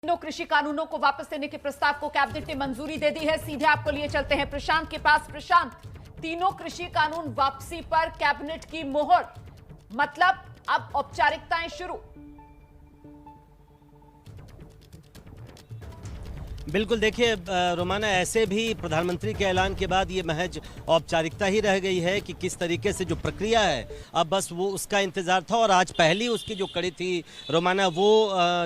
तीनों कृषि कानूनों को वापस लेने के प्रस्ताव को कैबिनेट ने मंजूरी दे दी है। सीधे आपको लिए चलते हैं प्रशांत के पास। प्रशांत, तीनों कृषि कानून वापसी पर कैबिनेट की मोहर, मतलब अब औपचारिकताएं शुरू। बिल्कुल, देखिए रोमाना, ऐसे भी प्रधानमंत्री के ऐलान के बाद ये महज औपचारिकता ही रह गई है कि किस तरीके से जो प्रक्रिया है अब बस वो उसका इंतजार था और आज पहली उसकी जो कड़ी थी रोमाना वो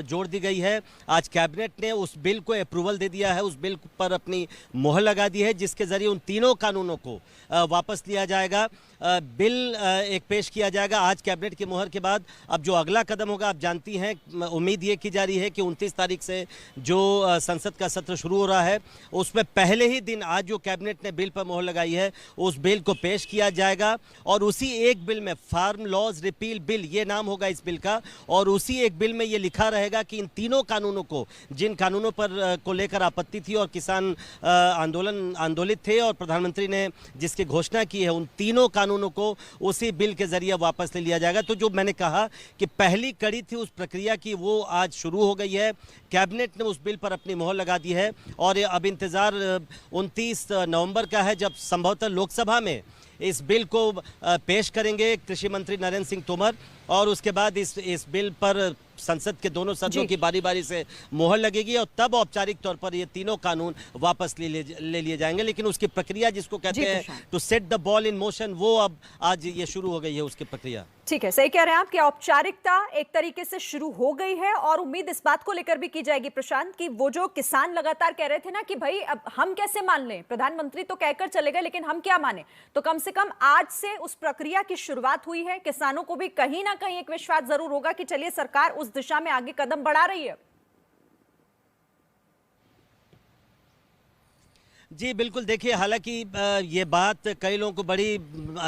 जोड़ दी गई है। आज कैबिनेट ने उस बिल को अप्रूवल दे दिया है, उस बिल पर अपनी मोहर लगा दी है जिसके जरिए उन तीनों कानूनों को वापस लिया जाएगा। बिल एक पेश किया जाएगा आज कैबिनेट की मोहर के बाद। अब जो अगला कदम होगा, आप जानती हैं, उम्मीद ये की जा रही है कि 29 तारीख से जो संसद का सत्र शुरू हो रहा है उसमें पहले ही दिन आज जो कैबिनेट ने बिल पर मोहर लगाई है उस बिल को पेश किया जाएगा और उसी एक बिल में फार्म लॉज रिपील बिल ये नाम होगा इस बिल का, और उसी एक बिल में ये लिखा रहेगा कि इन तीनों कानूनों को, जिन कानूनों पर को लेकर आपत्ति थी और किसान आंदोलित थे और प्रधानमंत्री ने जिसकी घोषणा की है, उन तीनों कानूनों को उसी बिल के जरिए वापस ले लिया जाएगा। तो जो मैंने कहा कि पहली कड़ी थी उस प्रक्रिया की वो आज शुरू हो गई है। कैबिनेट ने उस बिल पर अपनी मोहर लगा दी है और अब इंतजार 29 नवंबर का है जब संभवतः लोकसभा में इस बिल को पेश करेंगे कृषि मंत्री नरेंद्र सिंह तोमर और उसके बाद इस बिल पर संसद के दोनों सदनों की बारी बारी से मोहर लगेगी और तब औपचारिक तौर पर ये तीनों कानून वापस ले लिए जाएंगे। लेकिन उसकी प्रक्रिया जिसको कहते हैं to set the ball in motion, वो अब आज ये शुरू हो गई है उसकी प्रक्रिया। ठीक है, सही कह रहे हैं आप कि औपचारिकता एक तरीके से शुरू हो गई है और उम्मीद इस बात को लेकर भी की जाएगी प्रशांत कि वो जो किसान लगातार कह रहे थे ना कि भाई अब हम कैसे मान लें, प्रधानमंत्री तो कहकर चले गए लेकिन हम क्या माने, तो कम से कम आज से उस प्रक्रिया की शुरुआत हुई है। किसानों को भी कहीं ना कहीं एक विश्वास जरूर होगा कि चलिए सरकार उस दिशा में आगे कदम बढ़ा रही है। जी बिल्कुल, देखिए हालांकि ये बात कई लोगों को बड़ी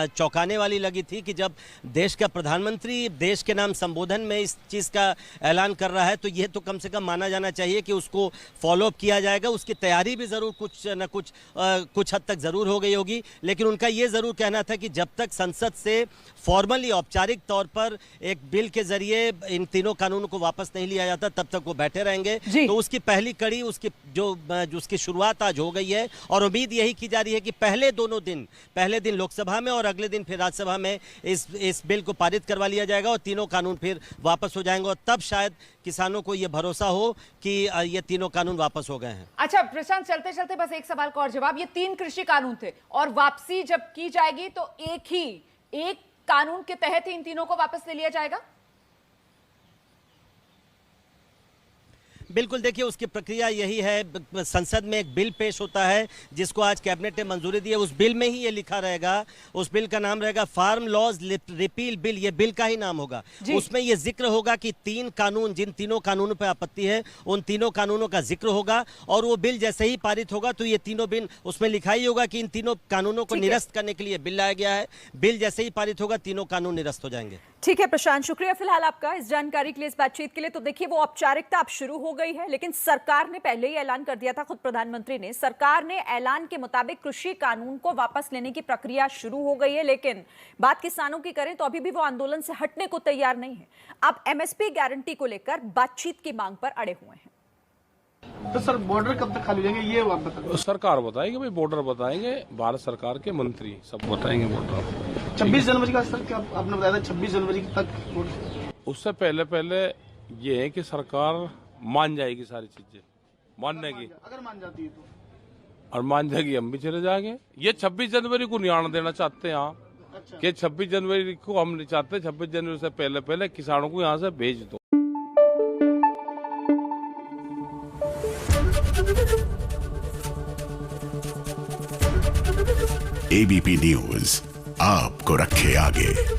चौंकाने वाली लगी थी कि जब देश का प्रधानमंत्री देश के नाम संबोधन में इस चीज़ का ऐलान कर रहा है तो ये तो कम से कम माना जाना चाहिए कि उसको फॉलोअप किया जाएगा। उसकी तैयारी भी ज़रूर कुछ हद तक ज़रूर हो गई होगी, लेकिन उनका ये ज़रूर कहना था कि जब तक संसद से फॉर्मली औपचारिक तौर पर एक बिल के जरिए इन तीनों कानूनों को वापस नहीं लिया जाता तब तक वो बैठे रहेंगे। तो उसकी पहली कड़ी, उसकी शुरुआत आज हो गई है और उम्मीद यही की जा रही है कि पहले दिन लोकसभा में और अगले दिन फिर राज्यसभा में इस बिल को पारित करवा लिया जाएगा और तीनों कानून फिर वापस हो जाएंगे और तब शायद किसानों को यह भरोसा हो कि ये तीनों कानून वापस हो गए हैं। अच्छा प्रशांत, चलते चलते बस एक सवाल का और जवाब। ये 3 कृषि कानून थे और वापसी जब की जाएगी तो एक कानून के तहत ही इन तीनों को वापस ले लिया जाएगा। बिल्कुल, देखिए उसकी प्रक्रिया यही है। संसद में एक बिल पेश होता है जिसको आज कैबिनेट ने मंजूरी दी है। उस बिल में ही ये लिखा रहेगा, उस बिल का नाम रहेगा फार्म लॉज रिपील बिल, ये बिल का ही नाम होगा। उसमें ये जिक्र होगा कि जिन तीनों कानूनों पर आपत्ति है उन तीनों कानूनों का जिक्र होगा और वो बिल जैसे ही पारित होगा तो ये तीनों बिल उसमें लिखा ही होगा कि इन तीनों कानूनों को निरस्त करने के लिए बिल लाया गया है। बिल जैसे ही पारित होगा तीनों कानून निरस्त हो जाएंगे। ठीक है प्रशांत, शुक्रिया फिलहाल आपका इस जानकारी के लिए, इस बातचीत के लिए। तो देखिए वो औपचारिकता अब शुरू हो गई है, लेकिन सरकार ने पहले ही ऐलान कर दिया था, खुद प्रधानमंत्री ने, सरकार ने ऐलान के मुताबिक कृषि कानून को वापस लेने की प्रक्रिया शुरू हो गई है। लेकिन बात किसानों की करें तो अभी भी वो आंदोलन से हटने को तैयार नहीं है। अब एमएसपी गारंटी को लेकर बातचीत की मांग पर अड़े हुए हैं। तो सर बॉर्डर कब तक खाली रहेंगे ये आप बताइए। सरकार बताएगी भाई, बॉर्डर बताएंगे, भारत सरकार के मंत्री सब बताएंगे बॉर्डर। 26 जनवरी का सर क्या आपने बताया था 26 जनवरी तक? उससे पहले ये है कि सरकार मान जाएगी सारी चीजें, मानने की अगर मान जाती है तो, और मान जाएगी हम भी चले जाएंगे। ये 26 जनवरी को नहीं आने देना चाहते यहाँ। अच्छा। कि 26 जनवरी को हम नहीं चाहते, 26 जनवरी से पहले किसानों को यहाँ से भेज दो। एबीपी न्यूज आपको रखे आगे।